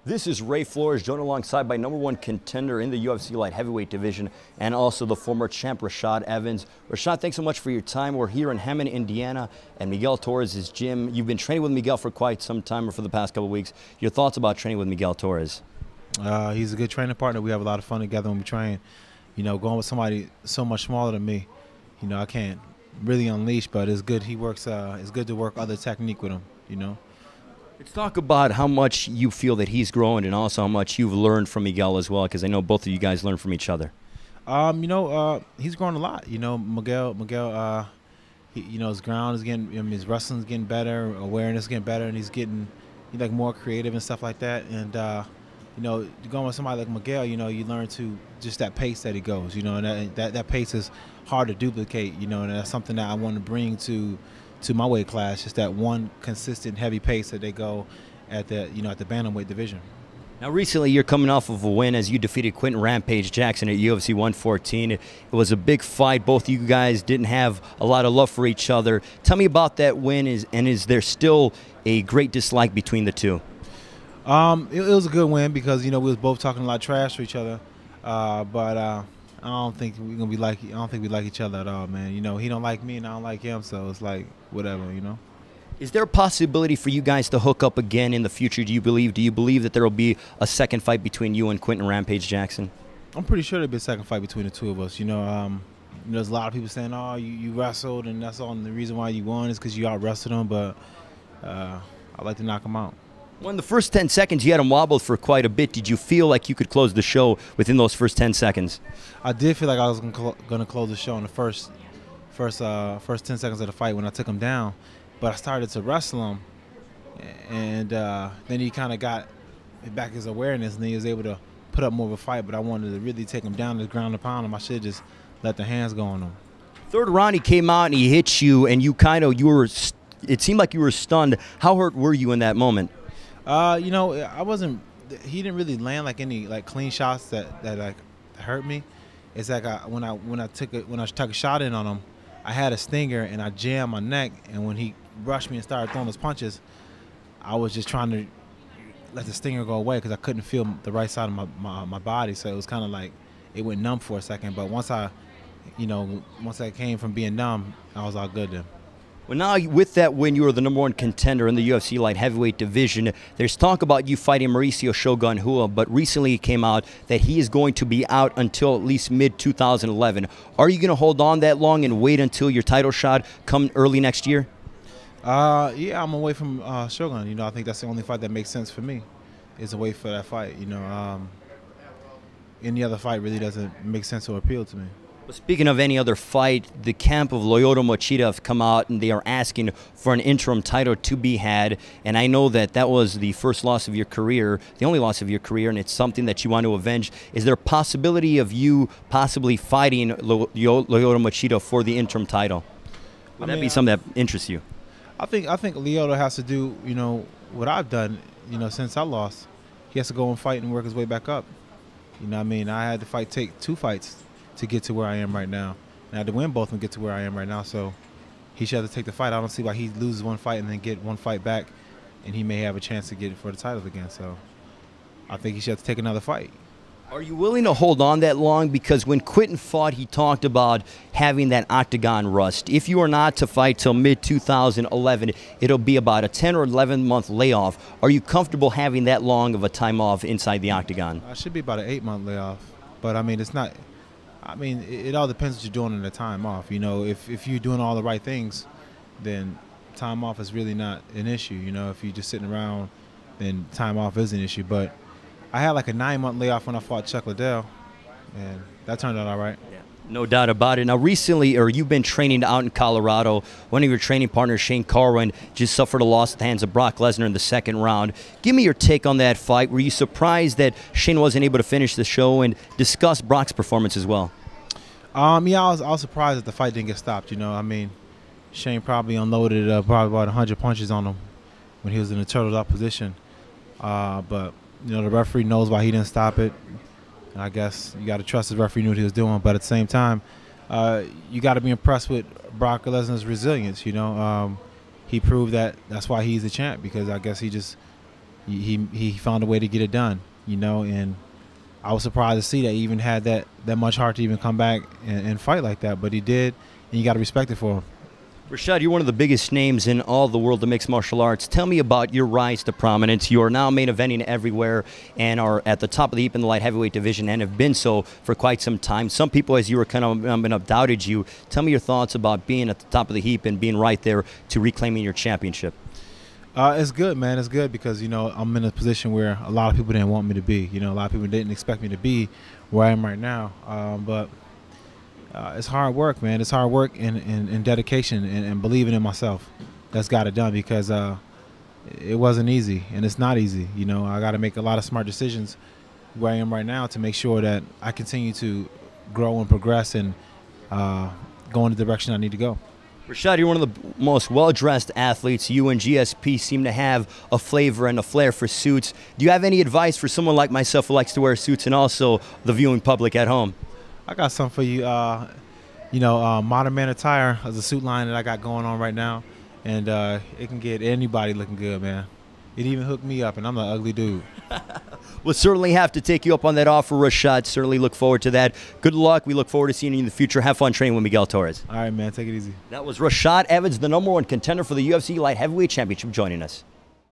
This is Ray Flores, joined alongside by #1 contender in the UFC light heavyweight division and also the former champ Rashad Evans. Rashad, thanks so much for your time. We're here in Hammond, Indiana, and Miguel Torres' gym. You've been training with Miguel for quite some time, or for the past couple of weeks. Your thoughts about training with Miguel Torres? He's a good training partner. We have a lot of fun together when we train. You know, going with somebody so much smaller than me, you know, I can't really unleash, but it's good. He works. It's good to work other technique with him. You know. Let's talk about how much you feel that he's grown and also how much you've learned from Miguel as well, because I know both of you guys learn from each other. He's grown a lot. You know, Miguel, you know, his ground is getting, his wrestling's getting better, awareness getting better, and he's like more creative and stuff like that. And you know, going with somebody like Miguel, you know, you learn to just that pace that he goes. You know, and that pace is hard to duplicate. You know, and that's something that I want to bring to my weight class, just that one consistent heavy pace that they go at the bantamweight division. Now recently you're coming off of a win as you defeated Quinton Rampage Jackson at UFC 114. It was a big fight. Both of you guys didn't have a lot of love for each other. Tell me about that win, and is there still a great dislike between the two? It was a good win because, you know, we was both talking a lot of trash to each other, but I don't think we're gonna be like. I don't think we like each other at all, man. You know, he don't like me and I don't like him, so it's like whatever, you know. Is there a possibility for you guys to hook up again in the future? Do you believe that there will be a second fight between you and Quinton Rampage Jackson? I'm pretty sure there'll be a second fight between the two of us. You know, there's a lot of people saying, "Oh, you wrestled, and that's all. And the reason why you won is because you out wrestled him." But I like to knock him out. Well, in the first 10 seconds, you had him wobbled for quite a bit. Did you feel like you could close the show within those first 10 seconds? I did feel like I was going to close the show in the first 10 seconds of the fight when I took him down. But I started to wrestle him, and then he kind of got back his awareness, and then he was able to put up more of a fight. But I wanted to really take him down to the ground and pound him. I should have just let the hands go on him. Third round, he came out and he hit you, and it seemed like you were stunned. How hurt were you in that moment? You know, I wasn't. He didn't really land like any clean shots that like hurt me. It's like when I took a shot in on him, I had a stinger and I jammed my neck. And when he rushed me and started throwing those punches, I was just trying to let the stinger go away because I couldn't feel the right side of my body. So it was kind of like it went numb for a second. But once I came from being numb, I was all good then. Well, now with that win, you are the #1 contender in the UFC light heavyweight division. There's talk about you fighting Mauricio Shogun Rua, but recently it came out that he is going to be out until at least mid-2011. Are you going to hold on that long and wait until your title shot come early next year? Yeah, I'm away from Shogun. You know, I think that's the only fight that makes sense for me, is to wait for that fight. You know, any other fight really doesn't make sense or appeal to me. Well, speaking of any other fight, the camp of Lyoto Machida have come out and they are asking for an interim title to be had. And I know that was the first loss of your career, the only loss of your career, and it's something that you want to avenge. Is there a possibility of you possibly fighting Lyoto Machida for the interim title? Would that be something that interests you? I think Lyoto has to do, you know, what I've done, you know, since I lost. He has to go and fight and work his way back up. You know what I mean? I had to take 2 fights to get to where I am right now. And I had to win both and get to where I am right now. So he should have to take the fight. I don't see why he loses one fight and then get one fight back, and he may have a chance to get it for the title again. So I think he should have to take another fight. Are you willing to hold on that long? Because when Quinton fought, he talked about having that octagon rust. If you are not to fight till mid-2011, it'll be about a 10 or 11-month layoff. Are you comfortable having that long of a time off inside the octagon? It should be about an 8-month layoff. But, I mean, it's not. I mean, it all depends what you're doing in the time off. You know, if you're doing all the right things, then time off is really not an issue. You know, if you're just sitting around, then time off is an issue. But I had like a 9-month layoff when I fought Chuck Liddell, and that turned out all right. Yeah, no doubt about it. Now, recently, you've been training out in Colorado. One of your training partners, Carwin, just suffered a loss at the hands of Brock Lesnar in the 2nd round. Give me your take on that fight. Were you surprised that Shane wasn't able to finish the show, and discuss Brock's performance as well? Yeah, I was surprised that the fight didn't get stopped. You know, I mean, Shane probably unloaded probably about 100 punches on him when he was in a turtled up position. But you know, the referee knows why he didn't stop it, and I guess you got to trust the referee knew what he was doing. But at the same time, you got to be impressed with Brock Lesnar's resilience. You know, he proved that's why he's the champ, because I guess he just he found a way to get it done, you know, and I was surprised to see that he even had that much heart to even come back and fight like that, but he did, and you got to respect it for him. Rashad, you're one of the biggest names in all the world of mixed martial arts. Tell me about your rise to prominence. You are now main eventing everywhere and are at the top of the heap in the light heavyweight division and have been so for quite some time. Some people, as you were kind of doubted you. Tell me your thoughts about being at the top of the heap and being right there to reclaiming your championship. It's good, man. It's good because, you know, I'm in a position where a lot of people didn't want me to be. You know, a lot of people didn't expect me to be where I am right now. But it's hard work, man. It's hard work and dedication and believing in myself that's got it done because it wasn't easy, and it's not easy. You know, I got to make a lot of smart decisions where I am right now to make sure that I continue to grow and progress and go in the direction I need to go. Rashad, you're one of the most well-dressed athletes. You and GSP seem to have a flavor and a flair for suits. Do you have any advice for someone like myself who likes to wear suits and also the viewing public at home? I got something for you. You know, Modern Man Attire is a suit line that I got going on right now, and it can get anybody looking good, man. It even hooked me up, and I'm an ugly dude. We'll certainly have to take you up on that offer, Rashad. Certainly look forward to that. Good luck. We look forward to seeing you in the future. Have fun training with Miguel Torres. All right, man. Take it easy. That was Rashad Evans, the #1 contender for the UFC Light Heavyweight Championship, joining us.